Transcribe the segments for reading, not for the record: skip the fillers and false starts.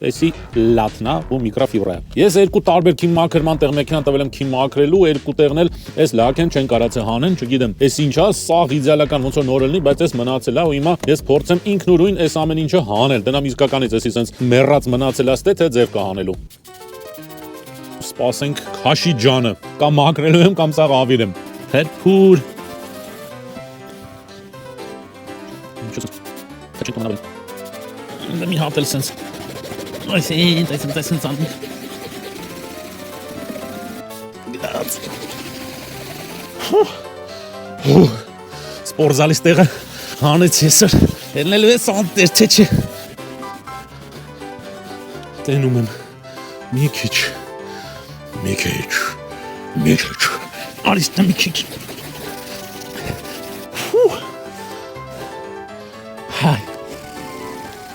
Տեսի լատնա ու միկրոֆիբրա։ Ես երկու տարբեր քիմ մաքրման տեղ մեքենան տվել եմ քիմ մաքրելու, երկու տեղն էլ էս լաքեն չեն կարացե հանեն, չգիտեմ։ Էս ինչա, սաղ իդեալական ոնց որ նոր լինի, բայց էս մնացել է ու հիմա ես փորձեմ ինքնուրույն էս ամեն ինչը հանել։ Դնամ իսկականից էսի սենց մեռած մնացել է թե ձև կհանելու։ Սպասենք քաշի ջանը, կամ մաքրելու եմ, կամ սաղ ավիրեմ։ Փերփուր։ Մի հատ էլ սենց Տեսնց անում Գնաց Սպորզալիս տեղը հանեց եսր Էլնելու ես անտեր թե չէ Տենում եմ Մի քիչ Արիստը մի քիչ Հայ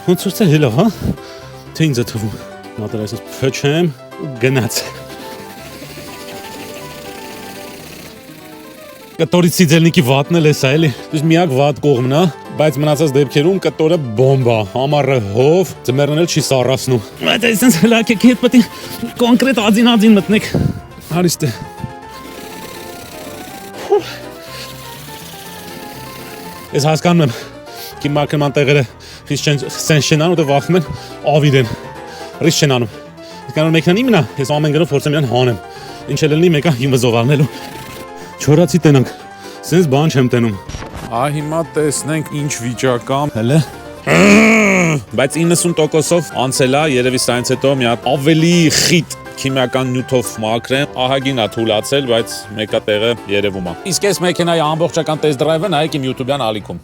Ոնց որ հելավ, հա? Թե ինձ է թվում Նատր այսպես փչեմ ու գնաց Կտորից սիձելնիկի վատն էլ է սա էլի Դուս միակ վատ կողմն է Բայց մնացած դեպքերում կտորը բոմբա Համարը հով Ձմերն էլ չի սառասնու Բայց այսպես հլակեք հետ պետք է կոնկրետ ածին մտնեք Հարիստ է Ես հասկանում եմ Կիմ մաքրման տեղերը Սենց չեն անում ու վախում են ավիրեն Ռիսկ չեն անում Իսկ անոր մեքենան իմն է Ես ամեն գնով փորձեմ իրան հանեմ Ինչ էլ լինի մեկը հիմը զովարնելու Չորացի տենանք Սենց բան չեմ տենում Հիմա տեսնենք ինչ վիճակամ Հələ Բայց 90%-ով անցել է երևի սայնց հետո մի հատ ավելի խիտ քիմիական նյութով մաքրեմ ահագին է թուլացել բայց մեկա տեղը երևում է Իսկ այս մեքենայի ամբողջական տեստ դրայվը նայեք իմ YouTube-յան ալիքում